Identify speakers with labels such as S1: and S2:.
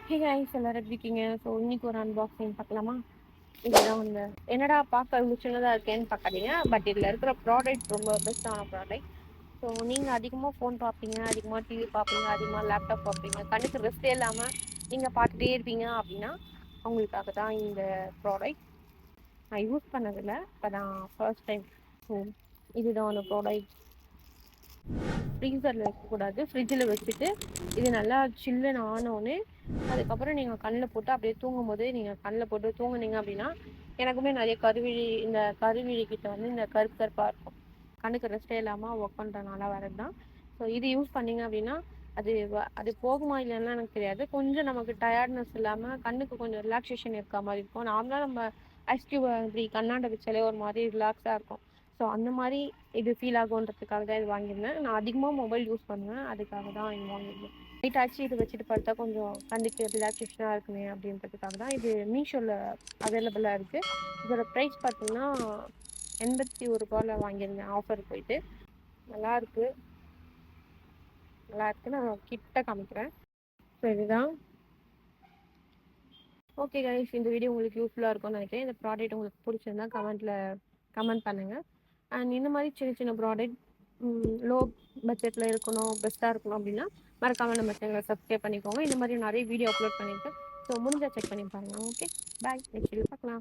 S1: Hey guys, எல்லாரும் எப்படி இருக்கீங்க? ஸோ இன்னைக்கு ஒரு அன்பாக்சிங் பார்க்கலாமா? இதுதான் வந்து என்னடா பார்க்க இவ்வளோ சின்னதாக இருக்கேன்னு பார்க்காதீங்க. பட் இதில் இருக்கிற ப்ராடக்ட் ரொம்ப பெஸ்ட்டான ப்ராடக்ட். ஸோ நீங்கள் அதிகமாக ஃபோன் பார்ப்பீங்க, அதிகமாக டிவி பார்ப்பீங்க, அதிகமாக லேப்டாப் பார்ப்பீங்க, கண்ணுக்கு ரெஸ்ட்டே இல்லாமல் நீங்கள் பார்த்துட்டே இருப்பீங்க அப்படின்னா அவங்களுக்காக தான் இந்த ப்ராடக்ட். நான் யூஸ் பண்ணதில்லை, இப்போ தான் ஃபர்ஸ்ட் டைம். ஸோ இதுதான் அந்த ப்ராடக்ட். ஃப்ரீசரில் வைக்கக்கூடாது, ஃப்ரிட்ஜில் வச்சுட்டு இது நல்லா சில்லுன்னு ஆனோடனே அதுக்கப்புறம் நீங்கள் கண்ணில் போட்டு அப்படியே தூங்கும்போது நீங்கள் கண்ணில் போட்டு தூங்குனீங்க அப்படின்னா, எனக்குமே நிறைய இந்த கருவிழி கிட்ட வந்து இந்த கருப்பு கருப்பாக இருக்கும். கண்ணுக்கு ரெஸ்ட்டே இல்லாமல் ஒர்க் பண்ணுறதுனால வரது தான். ஸோ இது யூஸ் பண்ணீங்க அப்படின்னா அது போகுமா இல்லைன்னா எனக்கு தெரியாது. கொஞ்சம் நமக்கு டயர்ட்னஸ் இல்லாமல் கண்ணுக்கு கொஞ்சம் ரிலாக்ஸேஷன் இருக்க மாதிரி இருக்கும். நார்மலாக நம்ம ஐஸ் கியூப் இப்படி கண்ணாண்ட வச்சாலே ஒரு மாதிரி ரிலாக்ஸாக இருக்கும். ஸோ அந்த மாதிரி இது ஃபீல் ஆகுன்றதுக்காக தான் இது வாங்கியிருந்தேன். நான் அதிகமாக மொபைல் யூஸ் பண்ணுவேன், அதுக்காக தான் இது வாங்கியிருந்தேன். நைட் ஆச்சு இது வச்சுட்டு படுத்தா கொஞ்சம் கண்ணுக்கு ரிலாக்ஸேஷனாக இருக்குமே அப்படின்றதுக்காக தான் இது மீஷோவில் அவைலபிளாக இருக்குது. இதோட ப்ரைஸ் பார்த்தீங்கன்னா ரூ. 81 வாங்கியிருந்தேன் ஆஃபர் போயிட்டு. நல்லாயிருக்கு. நான் கிட்ட காமிக்கிறேன். ஸோ இதுதான். ஓகே கைஸ், இந்த வீடியோ உங்களுக்கு யூஸ்ஃபுல்லாக இருக்கும்னு நினைக்கிறேன். இந்த ப்ராடக்ட் உங்களுக்கு பிடிச்சிருந்தா கமெண்ட் பண்ணுங்கள். அண்ட் இந்த மாதிரி சின்ன சின்ன ப்ராடக்ட் லோ பட்ஜெட்டில் இருக்கணும், பெஸ்ட்டாக இருக்கணும் அப்படின்னா மறக்காமல் நம்ம சேனலை சப்ஸ்கிரைப் பண்ணிக்கோங்க. இந்த மாதிரி நிறைய வீடியோ அப்லோட் பண்ணியிருக்கேன். ஸோ முடிஞ்சால் செக் பண்ணி பாருங்கள். ஓகே, பாய். நெக்ஸ்ட் வீடியோ பார்க்கலாம்.